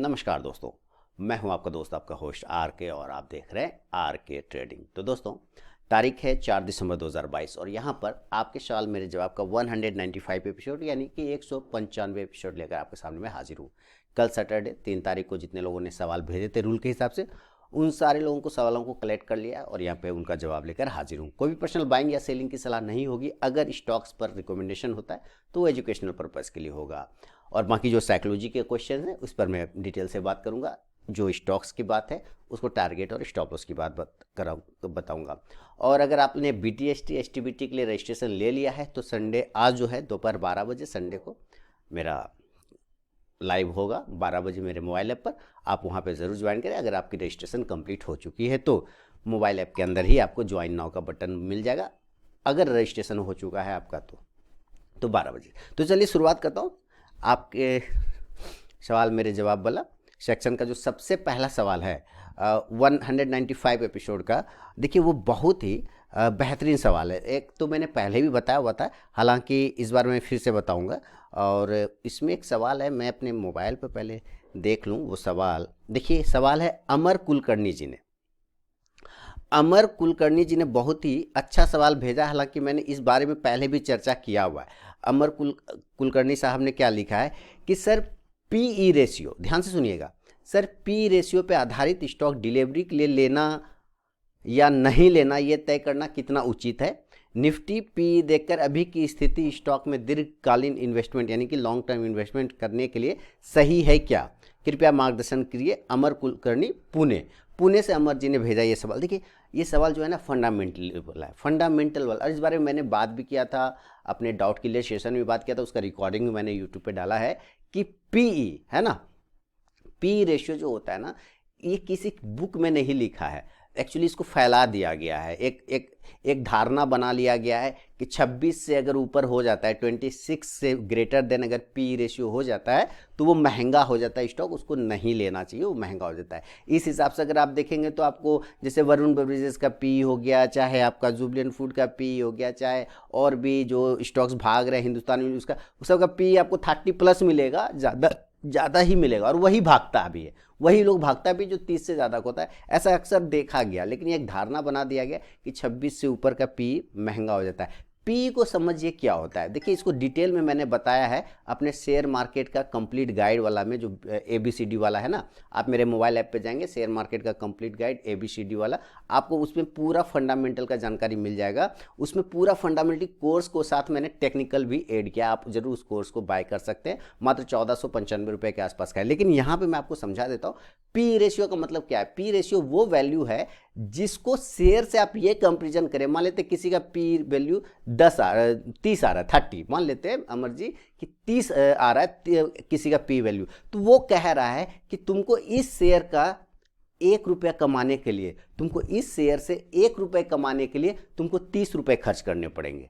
नमस्कार दोस्तों, मैं हूं आपका दोस्त, आपका होस्ट आर के, और आप देख रहे हैं आर के ट्रेडिंग। तो दोस्तों, तारीख है 4 दिसंबर 2022 और यहां पर आपके सवाल मेरे जवाब का 195 एपिसोड यानी कि 195 एपिसोड लेकर आपके सामने मैं हाजिर हूं। कल सैटरडे 3 तारीख को जितने लोगों ने सवाल भेजे थे रूल के हिसाब से, उन सारे लोगों को सवालों को कलेक्ट कर लिया और यहाँ पे उनका जवाब लेकर हाजिर हूँ। कोई भी पर्सनल बाइंग या सेलिंग की सलाह नहीं होगी। अगर स्टॉक्स पर रिकमेंडेशन होता है तो वो एजुकेशनल पर्पज़ के लिए होगा, और बाकी जो साइकोलॉजी के क्वेश्चन हैं उस पर मैं डिटेल से बात करूँगा। जो स्टॉक्स की बात है उसको टारगेट और स्टॉप लॉस की बात बताऊँगा। और अगर आपने BTST STBT के लिए रजिस्ट्रेशन ले लिया है तो संडे आज जो है दोपहर 12 बजे संडे को मेरा लाइव होगा 12 बजे मेरे मोबाइल ऐप पर। आप वहाँ पे ज़रूर ज्वाइन करें। अगर आपकी रजिस्ट्रेशन कंप्लीट हो चुकी है तो मोबाइल ऐप के अंदर ही आपको ज्वाइन नाउ का बटन मिल जाएगा। अगर रजिस्ट्रेशन हो चुका है आपका तो 12 बजे। तो चलिए शुरुआत करता हूँ आपके सवाल मेरे जवाब वाला सेक्शन का। जो सबसे पहला सवाल है 195 एपिसोड का, देखिए वो बहुत ही बेहतरीन सवाल है। एक तो मैंने पहले भी बताया हुआ था, हालांकि इस बार मैं फिर से बताऊंगा। और इसमें एक सवाल है, मैं अपने मोबाइल पर पहले देख लूं वो सवाल। देखिए सवाल है अमर कुलकर्णी जी ने। अमर कुलकर्णी जी ने बहुत ही अच्छा सवाल भेजा, हालांकि मैंने इस बारे में पहले भी चर्चा किया हुआ है। अमर कुलकर्णी साहब ने क्या लिखा है कि सर पीई रेशियो, ध्यान से सुनिएगा सर, पी रेशियो पे आधारित स्टॉक डिलीवरी के लिए लेना या नहीं लेना ये तय करना कितना उचित है। निफ्टी पी देखकर अभी की स्थिति स्टॉक में दीर्घकालीन इन्वेस्टमेंट यानी कि लॉन्ग टर्म इन्वेस्टमेंट करने के लिए सही है क्या? कृपया मार्गदर्शन करिए। अमर कुलकर्णी पुणे से अमर जी ने भेजा ये सवाल। देखिए ये सवाल जो है ना फंडामेंटल वाला है, फंडामेंटल वाला। और इस बारे में मैंने बात भी किया था, अपने डाउट क्लियर सेशन में बात किया था, उसका रिकॉर्डिंग मैंने यूट्यूब पे डाला है कि पीई है ना, पी रेशियो जो होता है ना, ये किसी बुक में नहीं लिखा है। एक्चुअली इसको फैला दिया गया है, एक धारणा बना लिया गया है कि 26 से अगर ऊपर हो जाता है, 26 से ग्रेटर देन अगर पी रेशियो हो जाता है तो वो महंगा हो जाता है स्टॉक, उसको नहीं लेना चाहिए, वो महंगा हो जाता है। इस हिसाब से अगर आप देखेंगे तो आपको जैसे वरुण बेवरेजेस का पी हो गया, चाहे आपका जुबलेंट फूड का पी हो गया, चाहे और भी जो स्टॉक्स भाग रहे हैं हिंदुस्तान में, उसका उस सबका पी आपको 30+ मिलेगा, ज़्यादा ही मिलेगा। और वही भागता भी है, वही लोग भागता भी जो 30 से ज़्यादा का होता है। ऐसा अक्सर देखा गया, लेकिन एक धारणा बना दिया गया कि 26 से ऊपर का पी महंगा हो जाता है। पी को समझिए क्या होता है। देखिए इसको डिटेल में मैंने बताया है अपने शेयर मार्केट का कंप्लीट गाइड वाला में, जो ABCD वाला है ना। आप मेरे मोबाइल ऐप पे जाएंगे, शेयर मार्केट का कंप्लीट गाइड ABCD वाला, आपको उसमें पूरा फंडामेंटल का जानकारी मिल जाएगा। उसमें पूरा फंडामेंटल कोर्स को साथ मैंने टेक्निकल भी ऐड किया। आप जरूर उस कोर्स को बाय कर सकते हैं, मात्र 1495 रुपये के आसपास का है। लेकिन यहाँ पर मैं आपको समझा देता हूँ पी रेशियो का मतलब क्या है। पी रेशियो वो वैल्यू है जिसको शेयर से आप ये कंपेरिजन करें। मान लेते किसी का पी वैल्यू 30 आ रहा है, 30 मान लेते हैं अमर जी कि 30 आ रहा है किसी का पी वैल्यू, तो वो कह रहा है कि तुमको इस शेयर का 1 रुपया कमाने के लिए, तुमको इस शेयर से 1 रुपये कमाने के लिए तुमको 30 रुपये खर्च करने पड़ेंगे।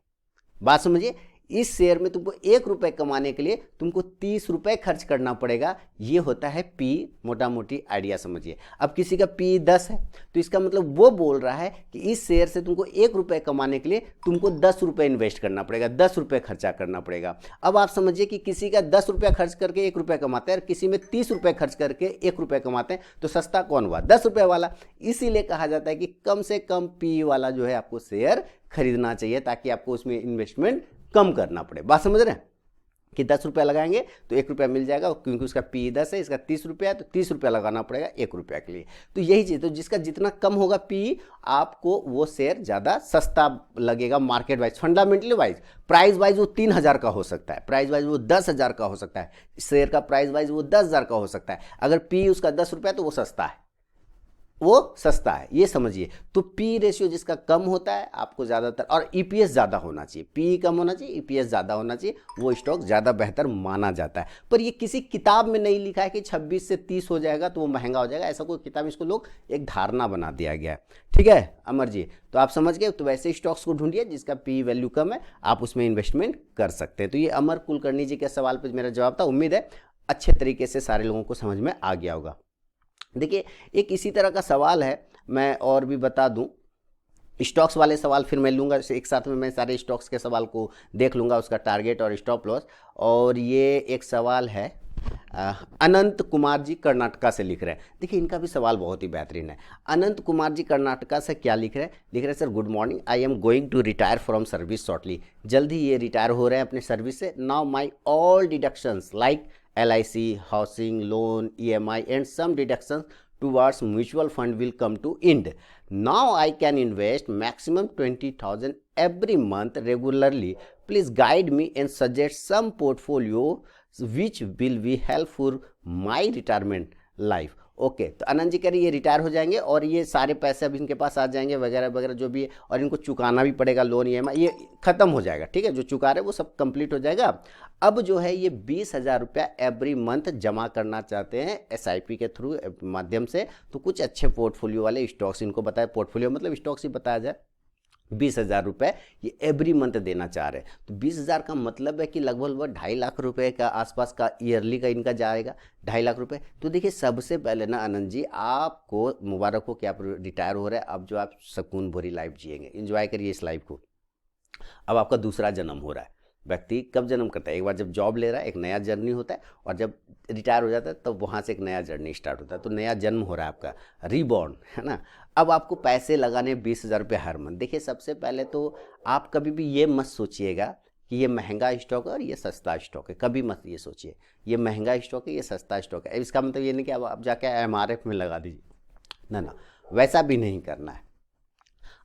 बात समझिए, इस शेयर में तुमको 1 रुपये कमाने के लिए तुमको 30 रुपये खर्च करना पड़ेगा। ये होता है पी, मोटा मोटी आइडिया समझिए। अब किसी का पी 10 है तो इसका मतलब वो बोल रहा है कि इस शेयर से तुमको 1 रुपये कमाने के लिए तुमको 10 रुपये इन्वेस्ट करना पड़ेगा, 10 रुपये खर्चा करना पड़ेगा। अब आप समझिए कि किसी का 10 रुपया खर्च करके 1 रुपया कमाते हैं और किसी में 30 रुपये खर्च करके 1 रुपया कमाते हैं, तो सस्ता कौन हुआ? 10 रुपये वाला। इसीलिए कहा जाता है कि कम से कम पी वाला जो है आपको शेयर खरीदना चाहिए, ताकि आपको उसमें इन्वेस्टमेंट कम करना पड़े। बात समझ रहे हैं कि 10 रुपया लगाएंगे तो 1 रुपया मिल जाएगा, क्योंकि उसका पी 10 है, इसका 30 रुपया है, तो 30 रुपया लगाना पड़ेगा 1 रुपया के लिए। तो यही चीज़, तो जिसका जितना कम होगा पी, आपको वो शेयर ज़्यादा सस्ता लगेगा market wise, fundamentally wise. Price wise वो 3000 का हो सकता है, प्राइस वाइज वो 10,000 का हो सकता है, शेयर का प्राइस वाइज वो 10,000 का हो सकता है। अगर पी उसका 10 रुपया तो वो सस्ता है, वो सस्ता है, ये समझिए। तो पी रेशियो जिसका कम होता है आपको ज़्यादातर, और ईपीएस ज़्यादा होना चाहिए, पी कम होना चाहिए, ईपीएस ज़्यादा होना चाहिए, वो स्टॉक ज़्यादा बेहतर माना जाता है। पर ये किसी किताब में नहीं लिखा है कि 26 से 30 हो जाएगा तो वो महंगा हो जाएगा, ऐसा कोई किताब, इसको लोग एक धारणा बना दिया गया है। ठीक है अमर जी, तो आप समझ गए। तो वैसे स्टॉक्स को ढूंढिए जिसका पी वैल्यू कम है, आप उसमें इन्वेस्टमेंट कर सकते हैं। तो ये अमर कुलकर्णी जी के सवाल पर मेरा जवाब था। उम्मीद है अच्छे तरीके से सारे लोगों को समझ में आ गया होगा। देखिए एक इसी तरह का सवाल है, मैं और भी बता दूं, स्टॉक्स वाले सवाल फिर मैं लूँगा एक साथ में, मैं सारे स्टॉक्स के सवाल को देख लूँगा, उसका टारगेट और स्टॉप लॉस। और ये एक सवाल है अनंत कुमार जी कर्नाटका से लिख रहे हैं। देखिए इनका भी सवाल बहुत ही बेहतरीन है। अनंत कुमार जी कर्नाटका से क्या लिख रहे हैं? लिख रहे हैं sir, good morning, I am going to retire from service shortly. जल्द ही ये रिटायर हो रहे हैं अपने सर्विस से। Now my all deductions like LIC, housing loan, EMI and some deductions towards mutual fund will come to end. Now I can invest maximum 20,000 every month regularly. Please guide me and suggest some portfolio which will be helpful my retirement life. Okay तो आनंद जी कह रही ये retire हो जाएंगे और ये सारे पैसे अब इनके पास आ जाएंगे वगैरह वगैरह जो भी है, और इनको चुकाना भी पड़ेगा लोन EMI, ये खत्म हो जाएगा। ठीक है, जो चुका रहे वो सब कंप्लीट हो जाएगा। अब जो है ये 20,000 रुपया एवरी मंथ जमा करना चाहते हैं SIP के थ्रू माध्यम से। तो कुछ अच्छे पोर्टफोलियो वाले स्टॉक्स इनको बताए, पोर्टफोलियो मतलब स्टॉक्स ही बताया जाए। 20,000 रुपये ये एवरी मंथ देना चाह रहे हैं। तो 20,000 का मतलब है कि लगभग 2.5 लाख रुपए का आसपास का ईयरली का इनका जाएगा, 2.5 लाख रुपए। तो देखिए सबसे पहले ना आनंद जी आपको मुबारक हो कि आप रिटायर हो रहे हैं। अब जो आप सुकून भरी लाइफ जिएंगे, एंजॉय करिए इस लाइफ को। अब आपका दूसरा जन्म हो रहा है। व्यक्ति कब जन्म करता है? एक बार जब जॉब ले रहा है एक नया जर्नी होता है, और जब रिटायर हो जाता है तब तो वहाँ से एक नया जर्नी स्टार्ट होता है। तो नया जन्म हो रहा है आपका, रीबॉर्न, है ना। अब आपको पैसे लगाने 20,000 रुपये हर मंथ। देखिए सबसे पहले तो आप कभी भी ये मत सोचिएगा कि ये महंगा स्टॉक है और ये सस्ता स्टॉक है। कभी मत ये सोचिए ये महंगा स्टॉक है ये सस्ता स्टॉक है। इसका मतलब ये नहीं कि अब आप जाके MRF में लगा दीजिए, ना, वैसा भी नहीं करना है।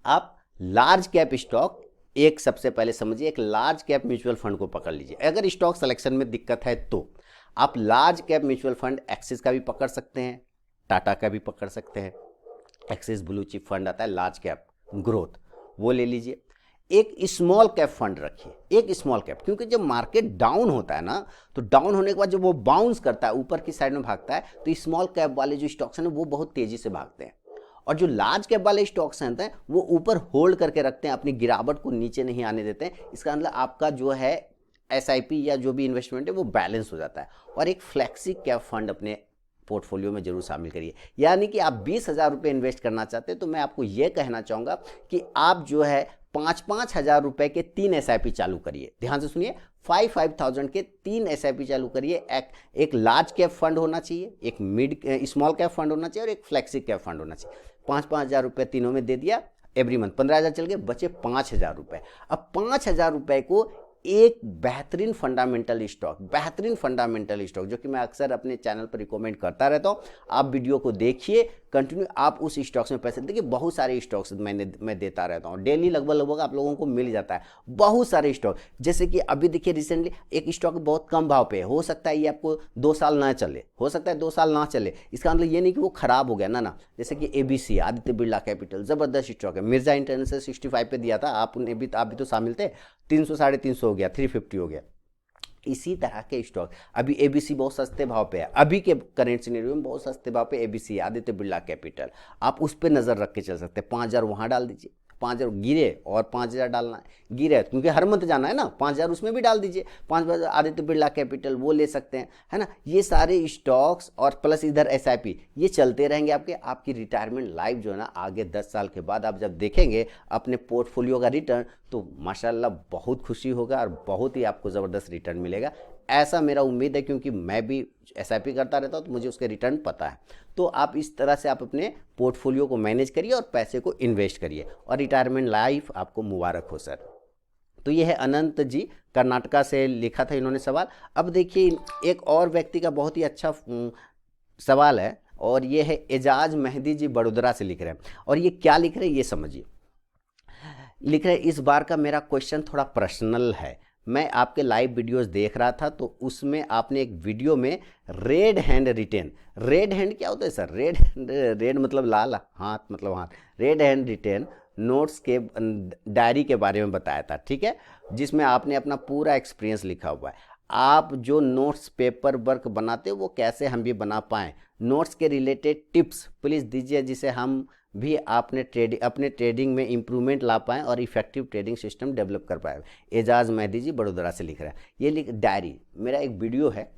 आप लार्ज कैप स्टॉक एक सबसे पहले समझिए, एक लार्ज कैप म्यूचुअल फंड को पकड़ लीजिए। अगर स्टॉक सिलेक्शन में दिक्कत है तो आप large cap mutual fund axis का भी पकड़ सकते हैं, टाटा का भी पकड़ सकते हैं। एक्सिस ब्लू चिप फंड आता है लार्ज कैप ग्रोथ, वो ले लीजिए। एक स्मॉल कैप फंड रखिए, एक स्मॉल कैप, क्योंकि जब मार्केट डाउन होता है ना तो डाउन होने के बाद जब वो बाउंस करता है ऊपर की साइड में भागता है, तो स्मॉल कैप वाले जो स्टॉक्स हैं वो बहुत तेजी से भागते हैं, और जो लार्ज कैप वाले स्टॉक्स हैं वो ऊपर होल्ड करके रखते हैं, अपनी गिरावट को नीचे नहीं आने देते हैं। इसका मतलब आपका जो है SIP या जो भी इन्वेस्टमेंट है वो बैलेंस हो जाता है। और एक फ्लेक्सी कैप फंड अपने पोर्टफोलियो में जरूर शामिल करिए। यानी कि आप 20,000 रुपये इन्वेस्ट करना चाहते हैं तो मैं आपको ये कहना चाहूँगा कि आप जो है 5-5 हज़ार रुपये के 3 SIP चालू करिए। ध्यान से सुनिए, 5,000 के 3 SIP चालू करिए। एक लार्ज कैप फंड होना चाहिए, एक स्मॉल कैप फंड होना चाहिए और एक फ्लेक्सी कैप फंड होना चाहिए। 5-5 हज़ार रुपये तीनों में दे दिया एवरी मंथ, 15,000 चल गए, बचे 5,000 रुपये। अब 5,000 रुपये को एक बेहतरीन फंडामेंटल स्टॉक जो कि मैं अक्सर अपने चैनल पर रिकमेंड करता रहता हूँ, आप वीडियो को देखिए कंटिन्यू, आप उस स्टॉक्स में पैसे देखिए। बहुत सारे स्टॉक्स मैं देता रहता हूँ डेली, लगभग आप लोगों को मिल जाता है बहुत सारे स्टॉक। जैसे कि अभी देखिए रिसेंटली एक स्टॉक बहुत कम भाव पे है, हो सकता है ये आपको 2 साल ना चले, हो सकता है 2 साल ना चले, इसका मतलब ये नहीं कि वो खराब हो गया ना। जैसे कि ABC आदित्य बिरला कैपिटल जबरदस्त स्टॉक है। मिर्जा इंटरनेशनल 65 पे दिया था, आप भी तो शामिल थे, 300 350 हो गया, 350 हो गया। इसी तरह के स्टॉक अभी ABC बहुत सस्ते भाव पे है, अभी के करेंट सिनेरियो में बहुत सस्ते भाव पे ABC आदित्य बिरला कैपिटल, आप उस पर नजर रख के चल सकते हैं। 5,000 वहां डाल दीजिए, 5,000 गिरे और 5,000 डालना है, गिरे क्योंकि हर मंथ जाना है ना, 5,000 उसमें भी डाल दीजिए। 5,000 आदित्य बिरला कैपिटल वो ले सकते हैं, है ना। ये सारे स्टॉक्स और प्लस इधर SIP ये चलते रहेंगे। आपकी रिटायरमेंट लाइफ जो है ना आगे 10 साल के बाद आप जब देखेंगे अपने पोर्टफोलियो का रिटर्न तो माशाल्लाह बहुत खुशी होगा और बहुत ही आपको ज़बरदस्त रिटर्न मिलेगा, ऐसा मेरा उम्मीद है। क्योंकि मैं भी SIP करता रहता हूँ तो मुझे उसके रिटर्न पता है। तो आप इस तरह से आप अपने पोर्टफोलियो को मैनेज करिए और पैसे को इन्वेस्ट करिए, और रिटायरमेंट लाइफ आपको मुबारक हो सर। तो ये है अनंत जी कर्नाटका से लिखा था इन्होंने सवाल। अब देखिए एक और व्यक्ति का बहुत ही अच्छा सवाल है, और ये है एजाज मेहदी जी बड़ोदरा से लिख रहे हैं। और ये क्या लिख रहे हैं ये समझिए, लिख रहे हैं इस बार का मेरा क्वेश्चन थोड़ा पर्सनल है। मैं आपके लाइव वीडियोस देख रहा था तो उसमें आपने एक वीडियो में red hand retain, red hand क्या होता है सर? रेड मतलब लाल, हाथ मतलब हाथ, रेड हैंड रिटेन नोट्स के डायरी के बारे में बताया था, ठीक है, जिसमें आपने अपना पूरा एक्सपीरियंस लिखा हुआ है। आप जो नोट्स पेपर वर्क बनाते हो वो कैसे हम भी बना पाएँ, नोट्स के रिलेटेड टिप्स प्लीज़ दीजिए, जिसे हम भी अपने ट्रेडिंग में इंप्रूवमेंट ला पाएँ और इफेक्टिव ट्रेडिंग सिस्टम डेवलप कर पाए। एजाज मेहदी जी बड़ोदरा से लिख रहे हैं। ये डायरी मेरा एक वीडियो है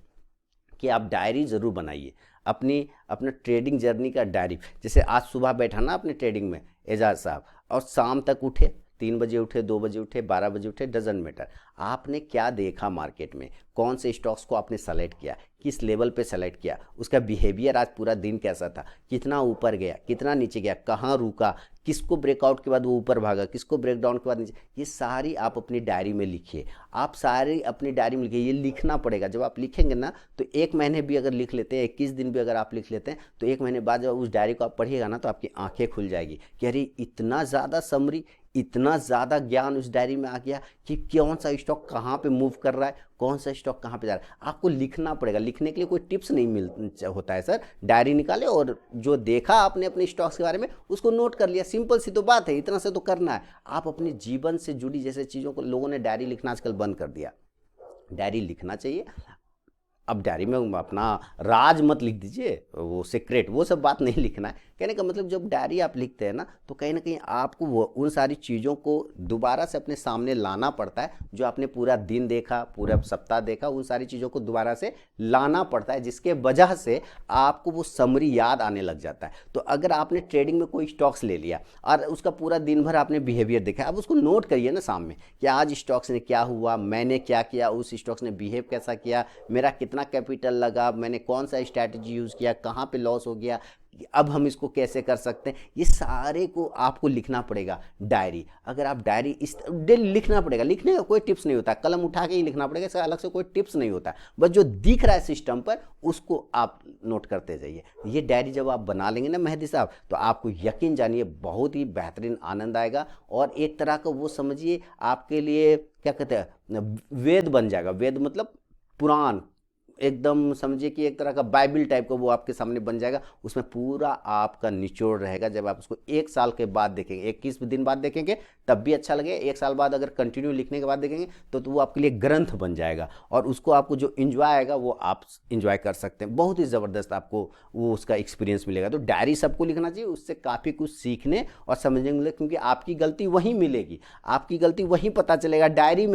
कि आप डायरी ज़रूर बनाइए, अपना ट्रेडिंग जर्नी का डायरी। जैसे आज सुबह बैठा ना अपने ट्रेडिंग में एजाज साहब, और शाम तक उठे 3 बजे उठे, 2 बजे उठे, 12 बजे उठे, डजेंट मैटर। आपने क्या देखा मार्केट में, कौन से स्टॉक्स को आपने सेलेक्ट किया, किस लेवल पे सेलेक्ट किया, उसका बिहेवियर आज पूरा दिन कैसा था, कितना ऊपर गया, कितना नीचे गया, कहाँ रुका, किसको ब्रेकआउट के बाद वो ऊपर भागा, किसको ब्रेकडाउन के बाद नीचे, ये सारी आप अपनी डायरी में लिखिए। आप सारी अपनी डायरी में लिखिए, ये लिखना पड़ेगा। जब आप लिखेंगे ना तो 1 महीने भी अगर लिख लेते हैं, 21 दिन भी अगर आप लिख लेते हैं, तो 1 महीने बाद जब उस डायरी को आप पढ़िएगा ना तो आपकी आंखें खुल जाएगी कि अरे इतना ज़्यादा समरी, इतना ज़्यादा ज्ञान उस डायरी में आ गया कि कौन सा स्टॉक कहाँ पे मूव कर रहा है, कौन सा स्टॉक कहाँ पे जा रहा है। आपको लिखना पड़ेगा। लिखने के लिए कोई टिप्स नहीं मिल होता है सर। डायरी निकाले और जो देखा आपने अपने स्टॉक्स के बारे में उसको नोट कर लिया। सिंपल सी तो बात है, इतना से तो करना है। आप अपने जीवन से जुड़ी जैसे चीज़ों को, लोगों ने डायरी लिखना आजकल बंद कर दिया। डायरी लिखना चाहिए। अब डायरी में अपना राज मत लिख दीजिए, वो सीक्रेट, वो सब बात नहीं लिखना है। कहने का मतलब जब डायरी आप लिखते हैं ना तो कहीं ना कहीं आपको वो उन सारी चीज़ों को दोबारा से अपने सामने लाना पड़ता है, जो आपने पूरा दिन देखा, पूरा सप्ताह देखा, उन सारी चीज़ों को दोबारा से लाना पड़ता है, जिसके वजह से आपको वो समरी याद आने लग जाता है। तो अगर आपने ट्रेडिंग में कोई स्टॉक्स ले लिया और उसका पूरा दिन भर आपने बिहेवियर देखा, अब उसको नोट करिए ना सामने कि आज स्टॉक्स ने क्या हुआ, मैंने क्या किया, उस स्टॉक्स ने बिहेव कैसा किया, मेरा कितना कैपिटल लगा, मैंने कौन सा स्ट्रैटेजी यूज़ किया, कहाँ पे लॉस हो गया, अब हम इसको कैसे कर सकते हैं। ये सारे को आपको लिखना पड़ेगा डायरी। अगर आप डायरी इस डेली लिखना पड़ेगा। लिखने का कोई टिप्स नहीं होता, कलम उठा के ही लिखना पड़ेगा, इसका अलग से कोई टिप्स नहीं होता। बस जो दिख रहा है सिस्टम पर उसको आप नोट करते जाइए। ये डायरी जब आप बना लेंगे ना मेहदी साहब, तो आपको यकीन जानिए बहुत ही बेहतरीन आनंद आएगा। और एक तरह का वो समझिए आपके लिए क्या कहते हैं, वेद बन जाएगा। वेद मतलब पुराण, एकदम समझिए कि एक तरह का बाइबल टाइप का वो आपके सामने बन जाएगा। उसमें पूरा आपका निचोड़ रहेगा। जब आप उसको 1 साल के बाद देखेंगे, 21 दिन बाद देखेंगे तब भी अच्छा लगेगा। 1 साल बाद अगर कंटिन्यू लिखने के बाद देखेंगे तो वो आपके लिए ग्रंथ बन जाएगा। और उसको आपको जो इंजॉय आएगा वो आप इंजॉय कर सकते हैं। बहुत ही ज़बरदस्त आपको वो उसका एक्सपीरियंस मिलेगा। तो डायरी सबको लिखना चाहिए, उससे काफ़ी कुछ सीखने और समझने मिलेगा। क्योंकि आपकी गलती वहीं मिलेगी, आपकी गलती वहीं पता चलेगा, डायरी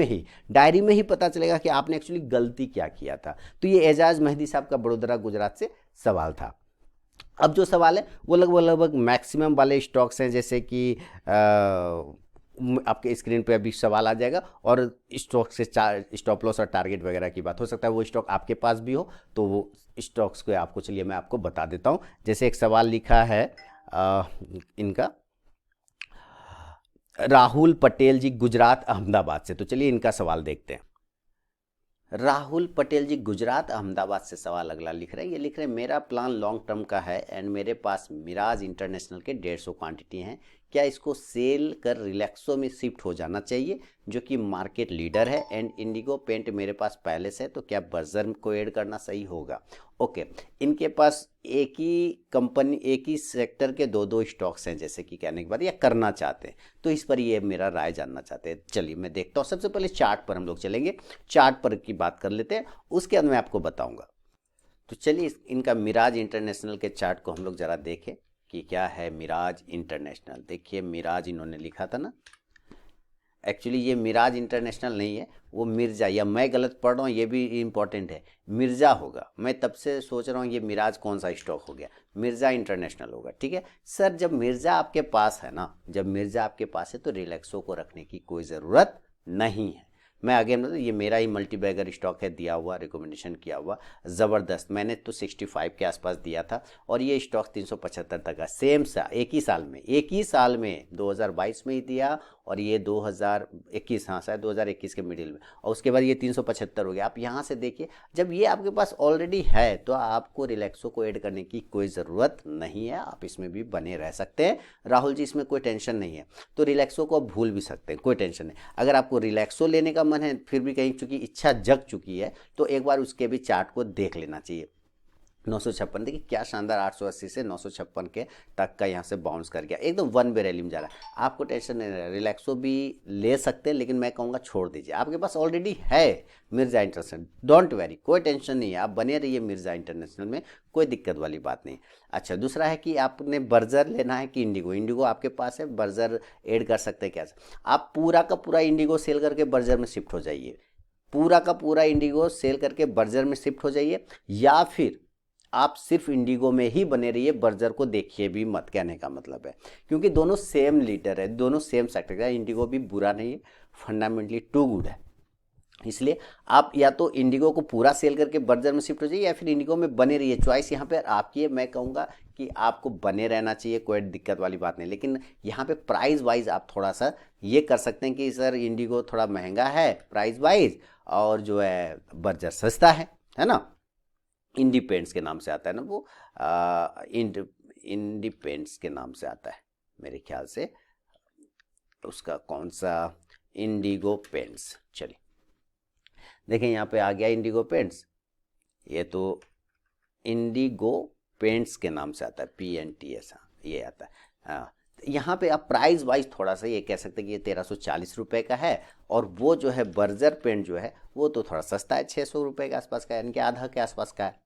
में ही पता चलेगा कि आपने एक्चुअली गलती क्या किया था। तो ये एजाज मेहदी साहब का बड़ोदरा गुजरात से सवाल था। अब जो सवाल है वो लगभग मैक्सिमम वाले स्टॉक्स हैं, जैसे कि आपके स्क्रीन पे अभी सवाल आ जाएगा। और स्टॉक से स्टॉप लॉस और टारगेट वगैरह की बात हो सकता है वो स्टॉक आपके पास भी हो, तो वो स्टॉक्स को आपको, चलिए मैं आपको बता देता हूँ। जैसे एक सवाल लिखा है इनका राहुल पटेल जी, गुजरात अहमदाबाद से। तो चलिए इनका सवाल देखते हैं। राहुल पटेल जी गुजरात अहमदाबाद से सवाल अगला लिख रहे हैं। ये लिख रहे हैं मेरा प्लान लॉन्ग टर्म का है एंड मेरे पास मिराज इंटरनेशनल के 150 क्वांटिटी हैं। क्या इसको सेल कर रिलैक्सो में शिफ्ट हो जाना चाहिए जो कि मार्केट लीडर है, एंड इंडिगो पेंट मेरे पास पहले से है, तो क्या बर्जर को ऐड करना सही होगा? ओके, इनके पास एक ही कंपनी, एक ही सेक्टर के दो स्टॉक्स हैं, जैसे कि कहने के बाद या करना चाहते हैं, तो इस पर ये मेरा राय जानना चाहते हैं। चलिए मैं देखता हूँ। सबसे पहले चार्ट पर हम लोग चलेंगे, चार्ट पर की बात कर लेते हैं, उसके बाद मैं आपको बताऊंगा। तो चलिए इनका मिराज इंटरनेशनल के चार्ट को हम लोग ज़रा देखें कि क्या है मिराज इंटरनेशनल। देखिए मिराज इन्होंने लिखा था ना, एक्चुअली ये मिराज इंटरनेशनल नहीं है, वो मिर्जा, या मैं गलत पढ़ रहा हूँ, ये भी इम्पॉर्टेंट है, मिर्जा होगा। मैं तब से सोच रहा हूँ ये मिराज कौन सा स्टॉक हो गया, मिर्जा इंटरनेशनल होगा। ठीक है सर, जब मिर्जा आपके पास है ना, जब मिर्जा आपके पास है तो रिलैक्सो को रखने की कोई ज़रूरत नहीं है। मैं आगे मतलब ये मेरा ही मल्टी बैगर स्टॉक है, दिया हुआ, रिकमेंडेशन किया हुआ, ज़बरदस्त। मैंने तो 65 के आसपास दिया था और ये स्टॉक 375 तक का, सेम सा एक ही साल में 2022 में ही दिया, और ये 2021, हाँ शायद 2021 के मिडिल में, और उसके बाद ये 375 हो गया। आप यहाँ से देखिए, जब ये आपके पास ऑलरेडी है तो आपको रिलैक्सो को ऐड करने की कोई ज़रूरत नहीं है, आप इसमें भी बने रह सकते हैं। राहुल जी इसमें कोई टेंशन नहीं है, तो रिलैक्सो को आप भूल भी सकते हैं, कोई टेंशन नहीं। अगर आपको रिलैक्सो लेने का मन है, फिर भी कहीं चूंकि इच्छा जग चुकी है, तो एक बार उसके भी चार्ट को देख लेना चाहिए। 956, देखिए क्या शानदार, 880 से 956 के तक का यहाँ से बाउंस कर गया, एकदम वन वे रैली में जा रहा है। आपको टेंशन नहीं है, रिलैक्सो भी ले सकते हैं, लेकिन मैं कहूँगा छोड़ दीजिए, आपके पास ऑलरेडी है मिर्जा इंटरनेशनल, डोंट वेरी, कोई टेंशन नहीं है, आप बने रहिए मिर्जा इंटरनेशनल में, कोई दिक्कत वाली बात नहीं। अच्छा, दूसरा है कि आपने बर्जर लेना है कि इंडिगो, इंडिगो आपके पास है, बर्जर ऐड कर सकते हैं क्या? आप पूरा का पूरा इंडिगो सेल करके बर्जर में शिफ्ट हो जाइए, पूरा का पूरा इंडिगो सेल करके बर्जर में शिफ्ट हो जाइए, या फिर आप सिर्फ इंडिगो में ही बने रहिए, बर्जर को देखिए भी मत, कहने का मतलब है। क्योंकि दोनों सेम लीडर है, दोनों सेम सेक्टर का। इंडिगो भी बुरा नहीं है, फंडामेंटली टू गुड है। इसलिए आप या तो इंडिगो को पूरा सेल करके बर्जर में शिफ्ट हो जाइए, या फिर इंडिगो में बने रहिए। चॉइस यहाँ पे आपकी है। मैं कहूँगा कि आपको बने रहना चाहिए, कोई दिक्कत वाली बात नहीं। लेकिन यहाँ पे प्राइस वाइज आप थोड़ा सा ये कर सकते हैं कि सर इंडिगो थोड़ा महंगा है प्राइस वाइज, और जो है बर्जर सस्ता है ना। इंडिपेंडेंस के नाम से आता है ना वो, इंडिपेंडेंस के नाम से आता है मेरे ख्याल से, उसका कौन सा, इंडिगो पेंट्स। चलिए देखें यहाँ पे आ गया इंडिगो पेंट्स, ये तो इंडिगो पेंट्स के नाम से आता है, PNTS, ये आता है। हाँ, यहाँ पे आप प्राइस वाइज थोड़ा सा ये कह सकते हैं कि ये 1340 रुपये का है, और वो जो है बर्जर पेंट जो है वो तो थोड़ा सस्ता है, 600 रुपये के आसपास का है, यानी कि आधा के आसपास का है।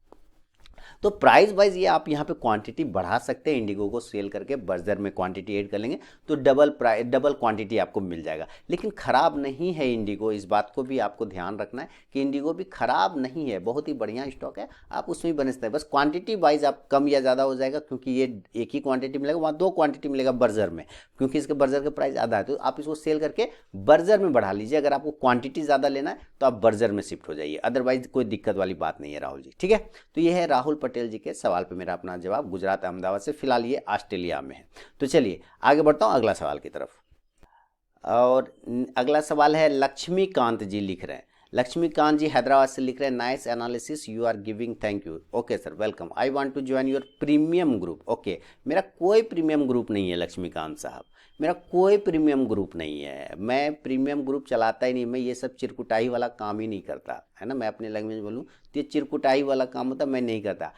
तो प्राइस वाइज ये आप यहाँ पे क्वांटिटी बढ़ा सकते हैं, इंडिगो को सेल करके बर्जर में क्वांटिटी ऐड कर लेंगे तो डबल क्वांटिटी आपको मिल जाएगा। लेकिन ख़राब नहीं है इंडिगो, इस बात को भी आपको ध्यान रखना है कि इंडिगो भी ख़राब नहीं है, बहुत ही बढ़िया स्टॉक है, आप उसमें बने सकते हैं। बस क्वांटिटी वाइज आप कम या ज़्यादा हो जाएगा, क्योंकि ये एक ही क्वांटिटी मिलेगा, वहाँ 2 क्वांटिटी मिलेगा बर्जर में, क्योंकि इसके बर्जर का प्राइस आधा है। तो आप इसको सेल करके बर्जर में बढ़ा लीजिए। अगर आपको क्वांटिटी ज़्यादा लेना है तो आप बर्जर में शिफ्ट हो जाइए, अदरवाइज कोई दिक्कत वाली बात नहीं है राहुल जी, ठीक है। तो ये है राहुल पटेल जी के सवाल पे मेरा अपना जवाब। गुजरात अहमदाबाद से, फिलहाल ये ऑस्ट्रेलिया में है। तो चलिए आगे बढ़ता हूँ अगला सवाल की तरफ। और अगला सवाल है लक्ष्मीकांत जी लिख रहे हैं। लक्ष्मीकांत जी हैदराबाद से लिख रहे हैं, nice analysis you are giving, thank you. Okay sir, welcome. I want to join your premium group. Okay, मेरा कोई प्रीमियम ग्रुप नहीं है लक्ष्मीकांत साहब, मेरा कोई प्रीमियम ग्रुप नहीं है। मैं प्रीमियम ग्रुप चलाता ही नहीं, मैं ये सब चिरकुटाई वाला काम ही नहीं करता, है ना। मैं अपने लैंग्वेज बोलूँ तो ये चिरकुटाई वाला काम होता मैं नहीं करता।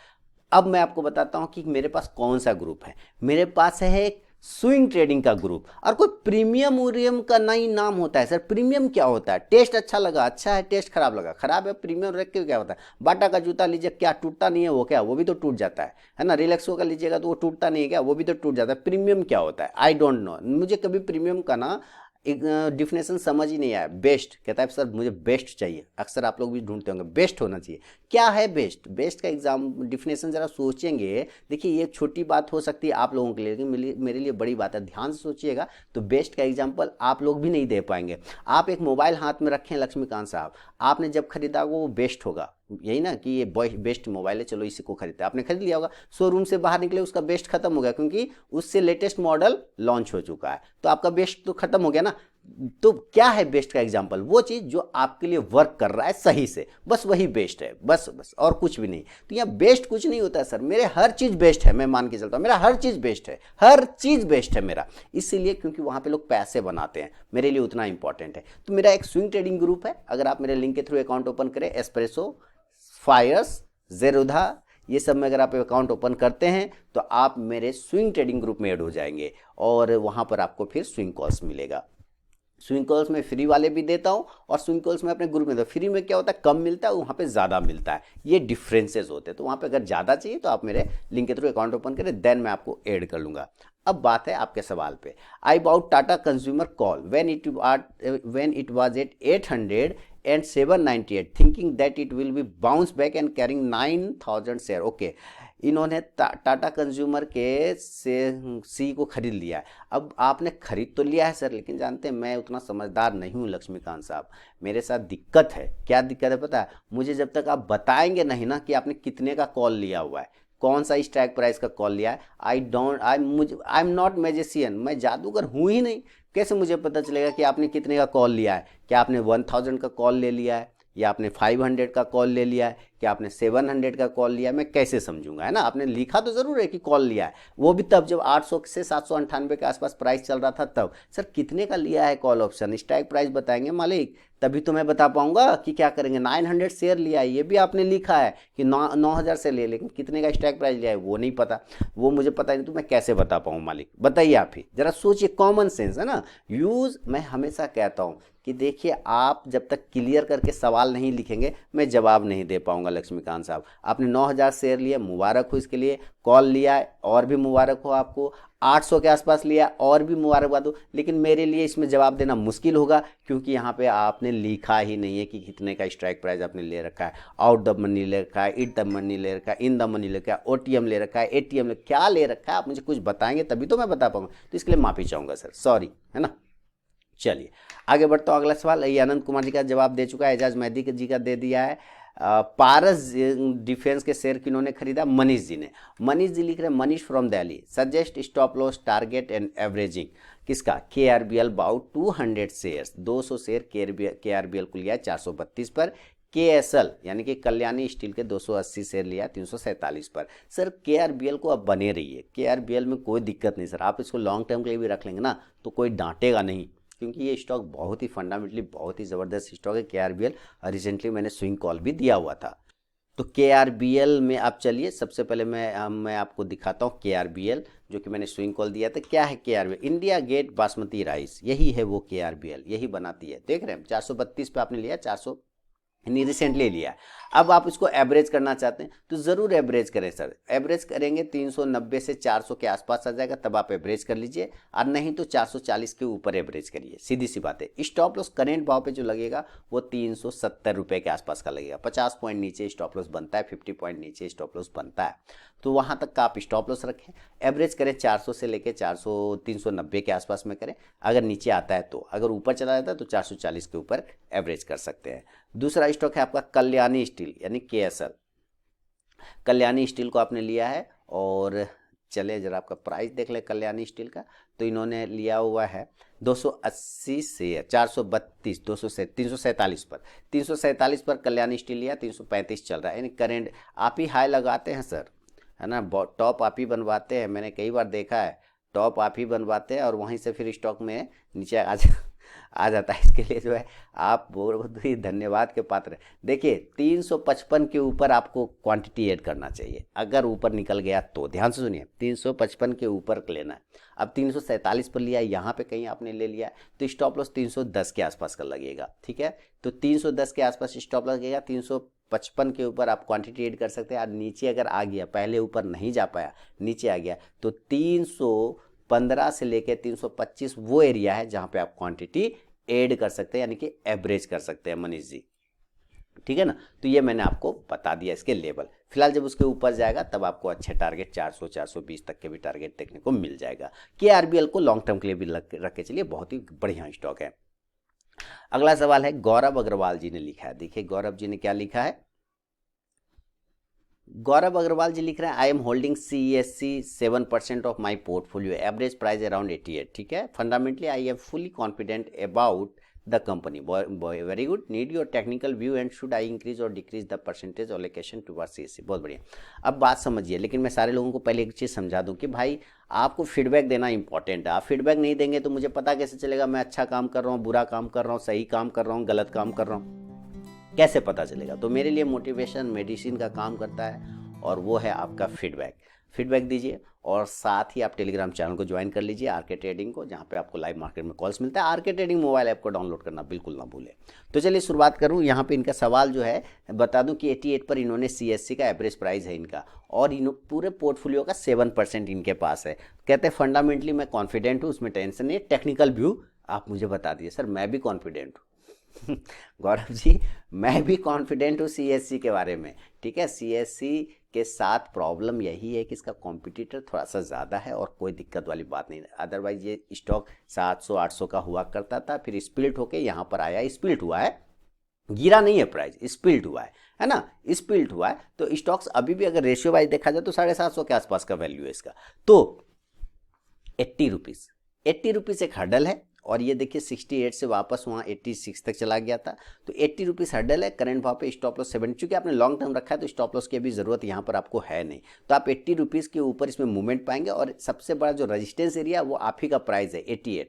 अब मैं आपको बताता हूँ कि मेरे पास कौन सा ग्रुप है। मेरे पास है एक स्विंग ट्रेडिंग का ग्रुप, और कोई प्रीमियम उरियम का नहीं नाम होता है सर। प्रीमियम क्या होता है? टेस्ट अच्छा लगा अच्छा है, टेस्ट खराब लगा खराब है। प्रीमियम रख के क्या होता है? बाटा का जूता लीजिए, क्या टूटता नहीं है वो? क्या वो भी तो टूट जाता है ना। रिलैक्सो का लीजिएगा तो वो टूटता नहीं है क्या? वो भी तो टूट जाता है। प्रीमियम क्या होता है? आई डोंट नो, मुझे कभी प्रीमियम का ना एक डिफिनेशन समझ ही नहीं आया। बेस्ट कहता है सर, मुझे बेस्ट चाहिए। अक्सर आप लोग भी ढूंढते होंगे बेस्ट होना चाहिए। क्या है बेस्ट? बेस्ट का एग्जाम डिफिनेशन जरा सोचेंगे। देखिए ये छोटी बात हो सकती है आप लोगों के लिए, लेकिन मेरे लिए बड़ी बात है। ध्यान से सोचिएगा तो बेस्ट का एग्जाम्पल आप लोग भी नहीं दे पाएंगे। आप एक मोबाइल हाथ में रखें लक्ष्मीकांत साहब, आपने जब खरीदा वो बेस्ट होगा, यही ना कि ये बेस्ट मोबाइल है, चलो इसी को खरीदते। आपने खरीद लिया होगा, शोरूम से बाहर निकले उसका बेस्ट खत्म हो गया, क्योंकि उससे लेटेस्ट मॉडल लॉन्च हो चुका है, तो आपका बेस्ट तो खत्म हो गया ना। तो क्या है बेस्ट का एग्जांपल? वो चीज जो आपके लिए वर्क कर रहा है सही से, बस वही बेस्ट है, बस और कुछ भी नहीं। तो यहाँ बेस्ट कुछ नहीं होता है सर, मेरे हर चीज बेस्ट है, मैं मान के चलता हूँ मेरा हर चीज बेस्ट है, हर चीज बेस्ट है मेरा। इसीलिए क्योंकि वहां पे लोग पैसे बनाते हैं, मेरे लिए उतना इंपॉर्टेंट है। तो मेरा एक स्विंग ट्रेडिंग ग्रुप है, अगर आप मेरे लिंक के थ्रू अकाउंट ओपन करें, एस्प्रेसो, फायर्स, जेरोधा, ये सब में अगर आप अकाउंट ओपन करते हैं तो आप मेरे स्विंग ट्रेडिंग ग्रुप में ऐड हो जाएंगे, और वहां पर आपको फिर स्विंग कॉल्स मिलेगा। स्विंग कॉल्स में फ्री वाले भी देता हूँ, और स्विंग कॉल्स में अपने ग्रुप में, तो फ्री में क्या होता है कम मिलता है, वहाँ पे ज़्यादा मिलता है, ये डिफरेंसेस होते हैं। तो वहाँ पे अगर ज़्यादा चाहिए तो आप मेरे लिंक के थ्रू अकाउंट ओपन करें, देन मैं आपको ऐड कर लूँगा। अब बात है आपके सवाल पे। I bought Tata Consumer call when it was at 800 and 798 thinking that it will be bounce back and carrying 9000 share. Okay, इन्होंने टाटा कंज्यूमर के सी को खरीद लिया है। अब आपने खरीद तो लिया है सर, लेकिन जानते हैं मैं उतना समझदार नहीं हूँ लक्ष्मीकांत साहब, मेरे साथ दिक्कत है। क्या दिक्कत है पता है? मुझे जब तक आप बताएंगे नहीं ना कि आपने कितने का कॉल लिया हुआ है, कौन सा स्ट्राइक प्राइस का कॉल लिया है, आई एम नॉट मैजिशियन, मैं जादूगर हूँ ही नहीं। कैसे मुझे पता चलेगा कि आपने कितने का कॉल लिया है? क्या आपने 1000 का कॉल ले लिया है, या आपने 500 का कॉल ले लिया है, क्या आपने 700 का कॉल लिया है? मैं कैसे समझूंगा, है ना। आपने लिखा तो जरूर है कि कॉल लिया है, वो भी तब जब 800 से 798 के आसपास प्राइस चल रहा था तब। सर कितने का लिया है कॉल ऑप्शन? स्ट्राइक प्राइस बताएंगे मालिक, तभी तो मैं बता पाऊंगा कि क्या करेंगे। 900 शेयर लिया है, ये भी आपने लिखा है कि 9000 से ले, लेकिन कितने का स्ट्राइक प्राइस लिया है वो नहीं पता, वो मुझे पता नहीं, तो मैं कैसे बता पाऊँ मालिक? बताइए आप ही, जरा सोचिए, कॉमन सेंस है ना यूज। मैं हमेशा कहता हूँ कि देखिए आप जब तक क्लियर करके सवाल नहीं लिखेंगे मैं जवाब नहीं दे पाऊंगा। लक्ष्मीकांत साहब, आपने 9000 शेयर लिए, मुबारक हो इसके लिए। कॉल लिया है और भी मुबारक हो आपको। 800 के आसपास लिया और भी मुबारकबाद हो। लेकिन मेरे लिए इसमें जवाब देना मुश्किल होगा, क्योंकि यहाँ पे आपने लिखा ही नहीं है कि कितने का स्ट्राइक प्राइस आपने ले रखा है। आउट द मनी ले रखा है, इट द मनी ले रखा है, इन द मनी ले रखा है, ओटीएम ले रखा है, एटीएम ले, क्या ले रखा है आप मुझे कुछ बताएंगे तभी तो मैं बता पाऊंगा। तो इसके लिए माफी चाहूंगा सर, सॉरी, है ना। चलिए आगे बढ़ता हूँ। अगला सवाल ये अनंत कुमार जी का जवाब दे चुका है, एजाज मेहदी जी का दे दिया है। पारस डिफेंस के शेयर किन्होंने खरीदा? मनीष जी ने। मनीष जी लिख रहे हैं, Manish from Delhi, suggest stop loss target and averaging किसका? KRBL about 200 shares, 200 share KRBL को लिया 432 पर। KSL यानी कि कल्याणी स्टील के 280 शेयर लिया 347 पर। सर KRBL को अब बने रहिए, KRBL में कोई दिक्कत नहीं सर, आप इसको लॉन्ग टर्म के लिए भी रख लेंगे ना तो कोई डांटेगा नहीं, क्योंकि ये स्टॉक बहुत ही फंडामेंटली बहुत ही ज़बरदस्त स्टॉक है KRBL। रिसेंटली मैंने स्विंग कॉल भी दिया हुआ था। तो KRBL में आप चलिए, सबसे पहले मैं आपको दिखाता हूँ KRBL जो कि मैंने स्विंग कॉल दिया था। क्या है KRBL? India Gate basmati rice, यही है वो KRBL, यही बनाती है। देख रहे हैं 432 पे आपने लिया, 400 नहीं रिसेंटली लिया। अब आप इसको एवरेज करना चाहते हैं तो ज़रूर एवरेज करें सर। एवरेज करेंगे 390 से 400 के आसपास आ जाएगा, तब आप एवरेज कर लीजिए, और नहीं तो 440 के ऊपर एवरेज करिए, सीधी सी बात है। स्टॉप लॉस करेंट भाव पे जो लगेगा वो 370 रुपये के आसपास का लगेगा। 50 पॉइंट नीचे स्टॉप लॉस बनता है, 50 पॉइंट नीचे स्टॉप लॉस बनता है, तो वहाँ तक का आप स्टॉप लॉस रखें। एवरेज करें 400 से लेकर 390 के आसपास में करें, अगर नीचे आता है तो, अगर ऊपर चला जाता है तो 440 के ऊपर एवरेज कर सकते हैं। दूसरा स्टॉक है आपका कल्याणी स्टील यानी KSL। कल्याणी स्टील को आपने लिया है, और चले जरा आपका प्राइस देख ले कल्याणी स्टील का। तो इन्होंने लिया हुआ है 280 से 432, 200 से 347 पर, 347 पर कल्याणी स्टील लिया, 335 चल रहा है। यानी करेंट आप ही हाई लगाते हैं सर, है ना, टॉप आप ही बनवाते हैं। मैंने कई बार देखा है टॉप आप ही बनवाते हैं और वहीं से फिर स्टॉक में नीचे आ जाता है। इसके लिए जो है आप बहुत ही धन्यवाद के पात्र हैं। देखिए 355 के ऊपर आपको क्वांटिटी ऐड करना चाहिए, अगर ऊपर निकल गया तो। ध्यान से सुनिए, 355 के ऊपर लेना है। अब 347 पर लिया, यहाँ पे कहीं आपने ले लिया तो स्टॉप लॉस 310 के आसपास का लगेगा, ठीक है। तो 310 के आसपास स्टॉप लॉस लगेगा, 355 के ऊपर आप क्वांटिटी ऐड कर सकते हैं। और नीचे अगर आ गया, पहले ऊपर नहीं जा पाया, नीचे आ गया, तो 315 से लेकर 325 वो एरिया है जहां पे आप क्वांटिटी ऐड कर सकते हैं, यानी कि एवरेज कर सकते हैं मनीष जी, ठीक है ना। तो ये मैंने आपको बता दिया इसके लेवल। फिलहाल जब उसके ऊपर जाएगा तब आपको अच्छे टारगेट 400 420 तक के भी टारगेट देखने को मिल जाएगा। KRBL को लॉन्ग टर्म के लिए भी रख के चलिए, बहुत ही बढ़िया स्टॉक है। अगला सवाल है गौरव अग्रवाल जी ने लिखा है। देखिए गौरव जी ने क्या लिखा है। गौरव अग्रवाल जी लिख रहे हैं, I am holding CSC 7% of my portfolio, average price around 88, ठीक है। Fundamentally I am fully confident about the company, very good, need your technical view and should I increase or decrease the percentage allocation towards CSC। बहुत बढ़िया। अब बात समझिए, लेकिन मैं सारे लोगों को पहले एक चीज़ समझा दूं कि भाई आपको फीडबैक देना इंपॉर्टेंट है। आप फीडबैक नहीं देंगे तो मुझे पता कैसे चलेगा मैं अच्छा काम कर रहा हूँ, बुरा काम कर रहा हूँ, सही काम कर रहा हूँ, गलत काम कर रहा हूँ, कैसे पता चलेगा। तो मेरे लिए मोटिवेशन मेडिसिन का काम करता है, और वो है आपका फीडबैक दीजिए। और साथ ही आप टेलीग्राम चैनल को ज्वाइन कर लीजिए आरके ट्रेडिंग को, जहाँ पे आपको लाइव मार्केट में कॉल्स मिलता है। आरके ट्रेडिंग मोबाइल ऐप को डाउनलोड करना बिल्कुल ना भूलें। तो चलिए शुरुआत करूँ। यहाँ पे इनका सवाल जो है बता दूं कि 88 पर इन्होंने CSC का एवरेज प्राइस है इनका, और पूरे पोर्टफोलियो का 7% इनके पास है। कहते हैं फंडामेंटली मैं कॉन्फिडेंट हूँ, उसमें टेंशन नहीं है। टेक्निकल व्यू आप मुझे बता दिए। सर मैं भी कॉन्फिडेंट हूँ गौरव जी, मैं भी कॉन्फिडेंट हूँ CSC के बारे में, ठीक है। CSC के साथ प्रॉब्लम यही है कि इसका कॉम्पिटिटर थोड़ा सा ज़्यादा है, और कोई दिक्कत वाली बात नहीं है। अदरवाइज ये स्टॉक 700-800 का हुआ करता था, फिर स्प्लिट होके यहाँ पर आया, स्प्लिट हुआ है, गिरा नहीं है प्राइस, स्प्लिट हुआ है ना, स्प्लिट हुआ है। तो स्टॉक्स अभी भी अगर रेशियो वाइज देखा जाए तो 750 के आसपास का वैल्यू है इसका। तो 80 रुपीज़ एक हर्डल है, और ये देखिए 68 से वापस वहाँ 86 तक चला गया था। तो 80 रुपीज़ हर्डल है। करंट भाव पे स्टॉप लॉस 7, चूंकि आपने लॉन्ग टर्म रखा है तो स्टॉप लॉस की अभी ज़रूरत यहाँ पर आपको है नहीं। तो आप 80 रुपीज़ के ऊपर इसमें मूवमेंट पाएंगे, और सबसे बड़ा जो रेजिस्टेंस एरिया वो आप ही का प्राइस है 88।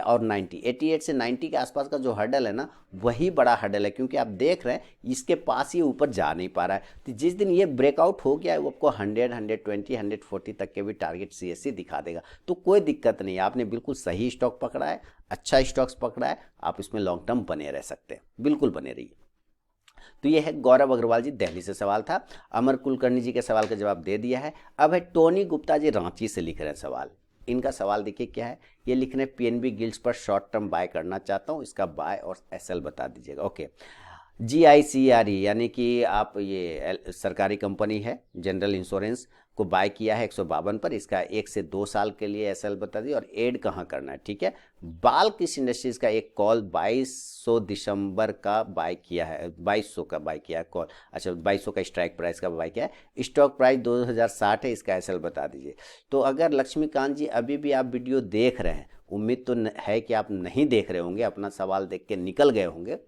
और 90, 88 से 90 के आसपास का जो हर्डल है ना, वही बड़ा हर्डल है, क्योंकि आप देख रहे हैं इसके पास ये ऊपर जा नहीं पा रहा है। तो जिस दिन ये ब्रेकआउट हो गया है वो आपको 100, 120, 140 तक के भी टारगेट CSC दिखा देगा। तो कोई दिक्कत नहीं, आपने बिल्कुल सही स्टॉक पकड़ा है, अच्छा स्टॉक्स पकड़ा है, आप इसमें लॉन्ग टर्म बने रह सकते हैं, बिल्कुल बने रहिए। तो ये है गौरव अग्रवाल जी, दिल्ली से सवाल था। अमर कुलकर्णी जी के सवाल का जवाब दे दिया है। अब है टोनी गुप्ता जी, रांची से लिख रहे हैं सवाल। इनका सवाल देखिए क्या है, ये लिख रहे हैं PNB गिल्ड्स पर शॉर्ट टर्म बाय करना चाहता हूँ, इसका बाय और SL बता दीजिएगा। ओके, GICRE यानी कि आप ये सरकारी कंपनी है, जनरल इंश्योरेंस को बाय किया है 152 पर, इसका 1 से 2 साल के लिए SL बता दिए और एड कहाँ करना है, ठीक है। बालकृष्ण इंडस्ट्रीज का एक कॉल 2200 दिसंबर का बाय किया है, 2200 का बाय किया है कॉल, अच्छा 2200 का स्ट्राइक प्राइस का बाय किया है, स्टॉक प्राइस 2060 है, इसका SL बता दीजिए। तो अगर लक्ष्मीकांत जी अभी भी आप वीडियो देख रहे हैं, उम्मीद तो है कि आप नहीं देख रहे होंगे, अपना सवाल देख के निकल गए होंगे।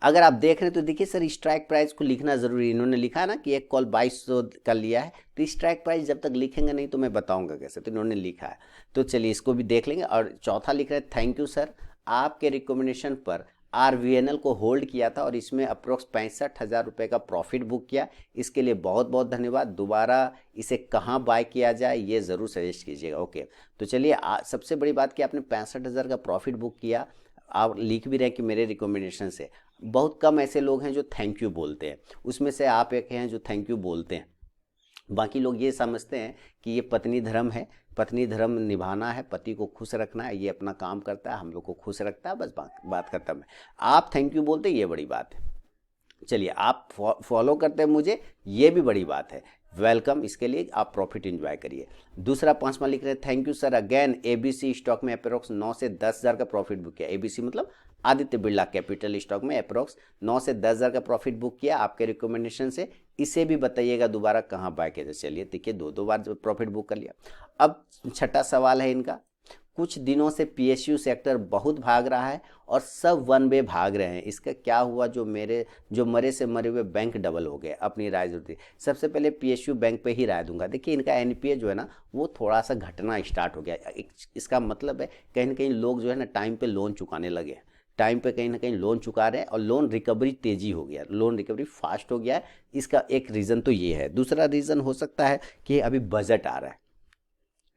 अगर आप देख रहे हैं तो देखिए सर, स्ट्राइक प्राइस को लिखना जरूरी, इन्होंने लिखा है ना कि एक कॉल 2200 का लिया है, तो स्ट्राइक प्राइस जब तक लिखेंगे नहीं तो मैं बताऊंगा कैसे, तो इन्होंने लिखा है। तो चलिए इसको भी देख लेंगे। और चौथा लिख रहे हैं, थैंक यू सर, आपके रिकमेंडेशन पर RVNL को होल्ड किया था और इसमें अप्रोक्स 65,000 रुपये का प्रॉफिट बुक किया, इसके लिए बहुत बहुत धन्यवाद। दोबारा इसे कहाँ बाय किया जाए ये ज़रूर सजेस्ट कीजिएगा। ओके, तो चलिए सबसे बड़ी बात कि आपने 65,000 का प्रॉफिट बुक किया, आप लिख भी रहे हैं कि मेरे रिकमेंडेशन से। बहुत कम ऐसे लोग हैं जो थैंक यू बोलते हैं, उसमें से आप एक हैं जो थैंक यू बोलते हैं। बाकी लोग ये समझते हैं कि ये पत्नी धर्म है, पत्नी धर्म निभाना है, पति को खुश रखना है, ये अपना काम करता है, हम लोग को खुश रखता है, बस बात खत्म है। आप थैंक यू बोलते हैं, ये बड़ी बात है। चलिए, आप फॉलो करते हैं मुझे, ये भी बड़ी बात है, वेलकम, इसके लिए आप प्रॉफिट एंजॉय करिए। दूसरा 5वां लिख रहे हैं, thank you sir again, ABC stock में अप्रोक्स 9 से 10,000 का प्रॉफिट बुक किया। ABC मतलब आदित्य बिरला कैपिटल स्टॉक में अप्रोक्स 9 से 10,000 का प्रॉफिट बुक किया आपके रिकमेंडेशन से, इसे भी बताइएगा दोबारा कहाँ बाय किया। चलिए देखिए, 2 बार प्रॉफिट बुक कर लिया। अब छठा सवाल है इनका, कुछ दिनों से PSU सेक्टर बहुत भाग रहा है और सब वन वे भाग रहे हैं, इसका क्या हुआ, जो मरे से मरे हुए बैंक डबल हो गए, अपनी राय जरूर दी। सबसे पहले PSU बैंक पे ही राय दूंगा। देखिए, इनका NPA जो है ना वो थोड़ा सा घटना स्टार्ट हो गया, इसका मतलब है कहीं ना कहीं लोग जो है ना टाइम पे लोन चुकाने लगे, टाइम पे कहीं ना कहीं लोन चुका रहे हैं और लोन रिकवरी तेजी हो गया, लोन रिकवरी फास्ट हो गया है, इसका एक रीज़न तो ये है। दूसरा रीज़न हो सकता है कि अभी बजट आ रहा है,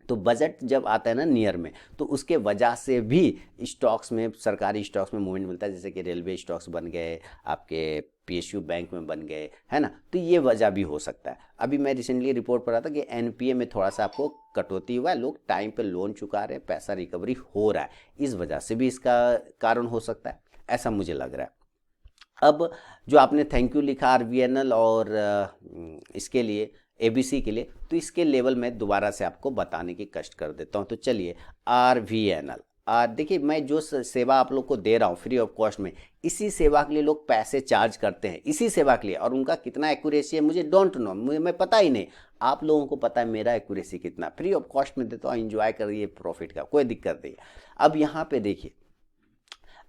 तो बजट जब आता है ना नियर में, तो उसके वजह से भी स्टॉक्स में, सरकारी स्टॉक्स में मूवमेंट मिलता है, जैसे कि रेलवे स्टॉक्स बन गए, आपके PSU बैंक में बन गए, है ना, तो ये वजह भी हो सकता है। अभी मैं रिसेंटली रिपोर्ट पढ़ा था कि NPA में थोड़ा सा आपको कटौती हुआ है, लोग टाइम पे लोन चुका रहे हैं, पैसा रिकवरी हो रहा है, इस वजह से भी इसका कारण हो सकता है, ऐसा मुझे लग रहा है। अब जो आपने थैंक यू लिखा RVNL और इसके लिए ABC के लिए, तो इसके लेवल में दोबारा से आपको बताने की कष्ट कर देता हूँ। तो चलिए, RVNL, देखिए मैं जो सेवा आप लोग को दे रहा हूँ फ्री ऑफ कॉस्ट में, इसी सेवा के लिए लोग पैसे चार्ज करते हैं, इसी सेवा के लिए, और उनका कितना एक्यूरेसी है मुझे डोंट नो, मैं पता ही नहीं, आप लोगों को पता है मेरा एक्यूरेसी कितना, फ्री ऑफ कॉस्ट में देता हूँ, एंजॉय करिए प्रॉफिट का, कोई दिक्कत नहीं। अब यहाँ पे देखिए,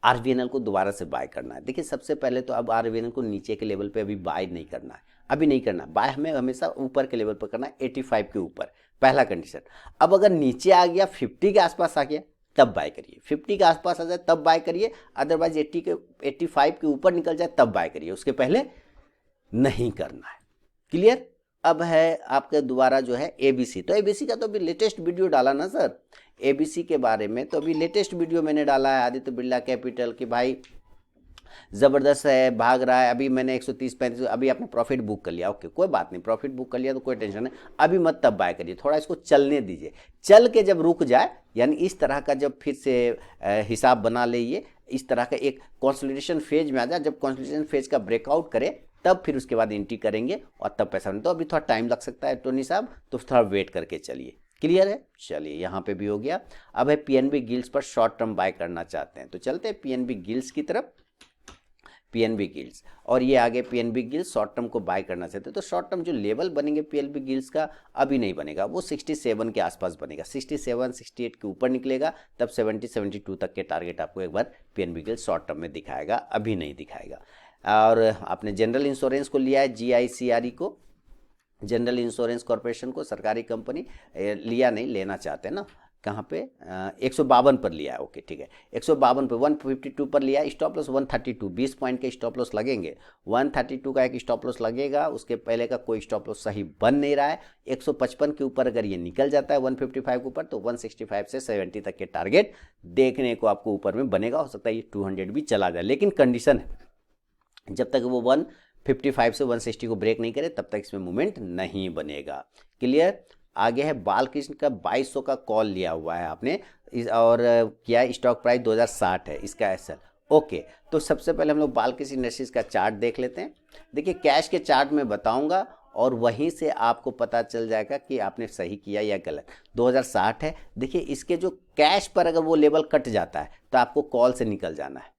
RVNL को दोबारा से बाय करना है। देखिए, सबसे पहले तो अब RVNL को नीचे के लेवल पे अभी बाय नहीं करना है, अभी नहीं करना, बाय हमें हमेशा ऊपर के लेवल पर करना है, 85 के ऊपर, पहला कंडीशन। अब अगर नीचे आ गया, 50 के आसपास आ गया, तब बाय करिए, 50 के आसपास आ जाए तब बाय करिए, अदरवाइज 85 के ऊपर निकल जाए तब बाय करिए, उसके पहले नहीं करना है। क्लियर? अब है आपके दोबारा जो है ABC, तो ABC का तो अभी लेटेस्ट वीडियो डाला ना सर, ABC के बारे में तो अभी लेटेस्ट वीडियो मैंने डाला है, आदित्य बिरला कैपिटल की, भाई ज़बरदस्त है, भाग रहा है, अभी मैंने 130-135, अभी आपने प्रॉफिट बुक कर लिया, ओके कोई बात नहीं, प्रॉफिट बुक कर लिया तो कोई टेंशन नहीं, अभी मत तब बाय करिए, थोड़ा इसको चलने दीजिए, चल के जब रुक जाए, यानी इस तरह का जब फिर से हिसाब बना लीजिए, इस तरह का एक कंसोलिडेशन फेज में आ जाए, जब कंसोलिडेशन फेज का ब्रेकआउट करे तब फिर उसके बाद एंट्री करेंगे और तब पैसा, तो अभी थोड़ा टाइम लग सकता है टोनी साहब, तो थोड़ा वेट करके चलिए। क्लियर है? चलिए, यहाँ पे भी हो गया। अब है PNB गिल्ड्स पर शॉर्ट टर्म बाय करना चाहते हैं, तो चलते हैं PNB गिल्ड्स की तरफ, PNB गिल्ड्स, और ये आगे PNB गिल्ड्स शॉर्ट टर्म को बाय करना चाहते हैं, तो शॉर्ट टर्म जो लेवल बनेंगे PNB गिल्ड्स का अभी नहीं बनेगा, वो 67 के आसपास बनेगा, 67-68 के ऊपर निकलेगा, तब 70-72 तक के टारगेट आपको एक बार PNB गिल्ड्स शॉर्ट टर्म में दिखाएगा, अभी नहीं दिखाएगा। और आपने जनरल इंश्योरेंस को लिया है, GICRE को, जनरल इंश्योरेंस कॉरपोरेशन को, सरकारी कंपनी लिया नहीं, लेना चाहते हैं ना, कहाँ पे 152 पर लिया है, ओके ठीक है, 152 पे 152 पर लिया, स्टॉप लॉस 132, 20 पॉइंट के स्टॉप लॉस लगेंगे, 132 का एक स्टॉप लॉस लगेगा, उसके पहले का कोई स्टॉप लॉस सही बन नहीं रहा है। 155 के ऊपर अगर ये निकल जाता है 155 के ऊपर, तो 165 से 70 तक के टारगेट देखने को आपको ऊपर में बनेगा। हो सकता है ये 200 भी चला जाए, लेकिन कंडीशन है जब तक वो 155 से 160 को ब्रेक नहीं करे तब तक इसमें मूवमेंट नहीं बनेगा। क्लियर। आगे है बालकृष्ण का 2200 का कॉल लिया हुआ है आपने और क्या स्टॉक प्राइस 2060 है इसका एसएल, ओके। तो सबसे पहले हम लोग बालकृष्ण इंडस्ट्रीज का चार्ट देख लेते हैं। देखिए कैश के चार्ट में बताऊंगा और वहीं से आपको पता चल जाएगा कि आपने सही किया या गलत। 2060 है, देखिए इसके जो कैश पर अगर वो लेवल कट जाता है तो आपको कॉल से निकल जाना है।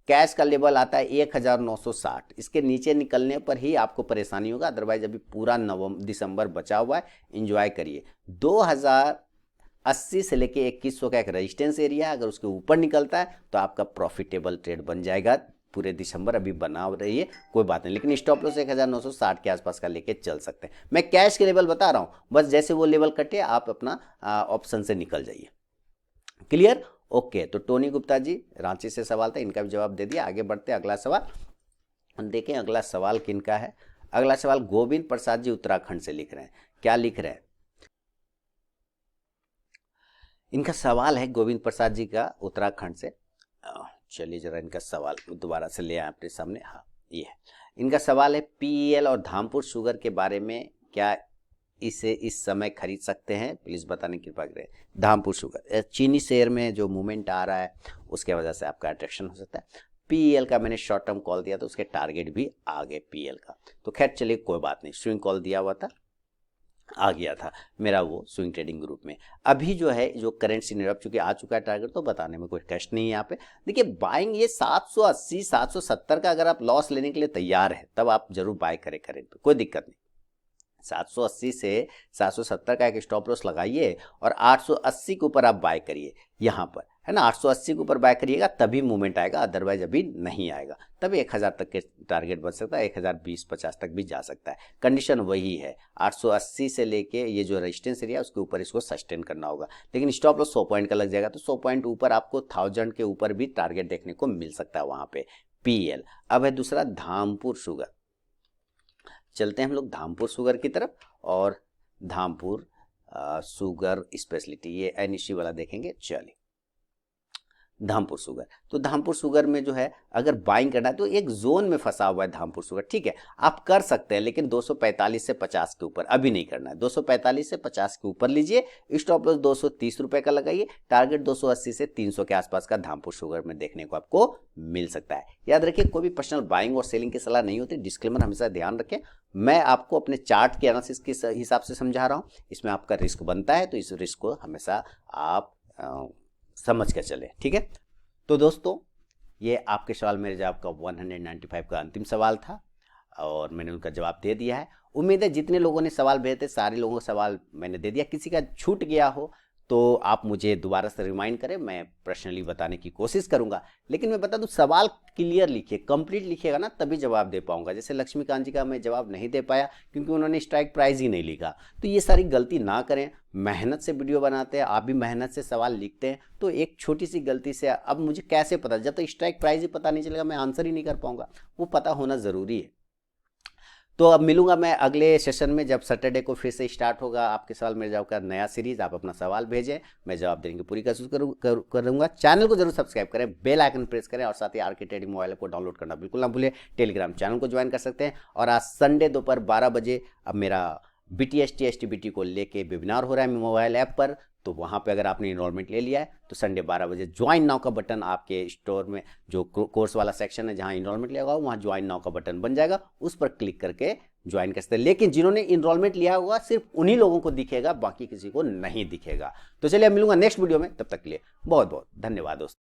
कैश का लेवल आता है 1960, इसके नीचे निकलने पर ही आपको परेशानी होगा, अदरवाइज अभी पूरा दिसंबर बचा हुआ है, एंजॉय करिए। 2080 से लेके 2100 का एक रेजिस्टेंस एरिया है, अगर उसके ऊपर निकलता है तो आपका प्रॉफिटेबल ट्रेड बन जाएगा। पूरे दिसंबर अभी बना रही है, कोई बात नहीं, लेकिन स्टॉप लॉस 1960 के आसपास का लेके चल सकते हैं। मैं कैश के लेवल बता रहा हूँ, बस जैसे वो लेवल कटे आप अपना ऑप्शन से निकल जाइए। Clear, okay. तो टोनी गुप्ता जी रांची से सवाल था, इनका भी जवाब दे दिया। आगे बढ़ते अगला सवाल हम देखें, अगला सवाल किनका है। अगला सवाल गोविंद प्रसाद जी उत्तराखंड से लिख रहे हैं। क्या लिख रहे हैं, इनका सवाल है गोविंद प्रसाद जी का उत्तराखंड से। चलिए जरा इनका सवाल दोबारा से ले आए अपने सामने। हाँ ये है इनका सवाल है, पीएल और धामपुर शुगर के बारे में क्या इसे इस समय खरीद सकते हैं, प्लीज़ बताने की कृपा करें। धामपुर शुगर चीनी शेयर में जो मूवमेंट आ रहा है उसके वजह से आपका अट्रैक्शन हो सकता है। पीएल का मैंने शॉर्ट टर्म कॉल दिया तो उसके टारगेट भी आ गए पीएल का, तो खैर चलिए कोई बात नहीं, स्विंग कॉल दिया हुआ था, आ गया था मेरा वो स्विंग ट्रेडिंग ग्रुप में। अभी जो है जो करंट सीनियर चूंकि आ चुका है टारगेट, तो बताने में कोई कष्ट नहीं है यहाँ पे। देखिए बाइंग ये 780 770 का अगर आप लॉस लेने के लिए तैयार है तब आप जरूर बाय करें करंट पे, कोई दिक्कत नहीं। 780 से 770 का एक स्टॉप लॉस लगाइए और 880 के ऊपर आप बाय करिए, यहाँ पर है ना, 880 के ऊपर बाय करिएगा तभी मूवमेंट आएगा, अदरवाइज अभी नहीं आएगा। तभी 1000 तक के टारगेट बन सकता है, 1020-50 तक भी जा सकता है। कंडीशन वही है, 880 से लेके ये जो रेजिस्टेंस एरिया उसके ऊपर इसको सस्टेन करना होगा, लेकिन स्टॉप लॉस 100 पॉइंट का लग जाएगा, तो 100 पॉइंट ऊपर आपको 1000 के ऊपर भी टारगेट देखने को मिल सकता है वहाँ पे पीएल। अब है दूसरा धामपुर शुगर। चलते हैं हम लोग धामपुर शुगर की तरफ और धामपुर शुगर स्पेशलिटी, ये एनईसी वाला देखेंगे। चलिए धामपुर शुगर, तो धामपुर शुगर में जो है अगर बाइंग करना है तो एक जोन में फंसा हुआ है धामपुर शुगर, ठीक है आप कर सकते हैं, लेकिन 245 से 50 के ऊपर अभी नहीं करना है। 245 से 50 के ऊपर लीजिए, स्टॉप लॉस 230 रुपए का लगाइए, टारगेट 280 से 300 के आसपास का धामपुर शुगर में देखने को आपको मिल सकता है। याद रखिए कोई भी पर्सनल बाइंग और सेलिंग की सलाह नहीं होती, डिस्क्लेमर हमेशा ध्यान रखें। मैं आपको अपने चार्ट के एनालिसिस के हिसाब से समझा रहा हूँ, इसमें आपका रिस्क बनता है तो इस रिस्क को हमेशा आप समझ कर चले, ठीक है। तो दोस्तों ये आपके सवाल मेरे जवाब का 195 का अंतिम सवाल था और मैंने उनका जवाब दे दिया है। उम्मीद है जितने लोगों ने सवाल भेजे थे सारे लोगों का सवाल मैंने दे दिया, किसी का छूट गया हो तो आप मुझे दोबारा से रिमाइंड करें, मैं पर्सनली बताने की कोशिश करूंगा। लेकिन मैं बता दूं सवाल क्लियर लिखिए, कंप्लीट लिखिएगा ना तभी जवाब दे पाऊंगा। जैसे लक्ष्मीकांत जी का मैं जवाब नहीं दे पाया क्योंकि उन्होंने स्ट्राइक प्राइस ही नहीं लिखा, तो ये सारी गलती ना करें। मेहनत से वीडियो बनाते हैं, आप भी मेहनत से सवाल लिखते हैं, तो एक छोटी सी गलती से अब मुझे कैसे पता, जब तक स्ट्राइक प्राइस ही पता नहीं चलेगा मैं आंसर ही नहीं कर पाऊंगा, वो पता होना ज़रूरी है। तो अब मिलूंगा मैं अगले सेशन में जब सैटरडे को फिर से स्टार्ट होगा आपके सवाल मेरे जवाब का नया सीरीज। आप अपना सवाल भेजें, मैं जवाब देने की पूरी कोशिश करूंगा। चैनल को जरूर सब्सक्राइब करें, बेल आइकन प्रेस करें और साथ ही आरके ट्रेडिंग मोबाइल ऐप को डाउनलोड करना बिल्कुल ना भूलें। टेलीग्राम चैनल को ज्वाइन कर सकते हैं और आज संडे दोपहर 12 बजे अब मेरा BTST STBT को लेके वेबिनार हो रहा है मोबाइल ऐप पर, तो वहाँ पे अगर आपने इनरोलमेंट ले लिया है तो संडे 12 बजे ज्वाइन नाउ का बटन आपके स्टोर में जो कोर्स वाला सेक्शन है जहाँ इनरोलमेंट लिया होगा वहाँ ज्वाइन नाउ का बटन बन जाएगा, उस पर क्लिक करके ज्वाइन कर सकते हैं। लेकिन जिन्होंने इनरोलमेंट लिया होगा सिर्फ उन्हीं लोगों को दिखेगा, बाकी किसी को नहीं दिखेगा। तो चलिए मिलूंगा नेक्स्ट वीडियो में, तब तक के लिए बहुत बहुत धन्यवाद दोस्तों।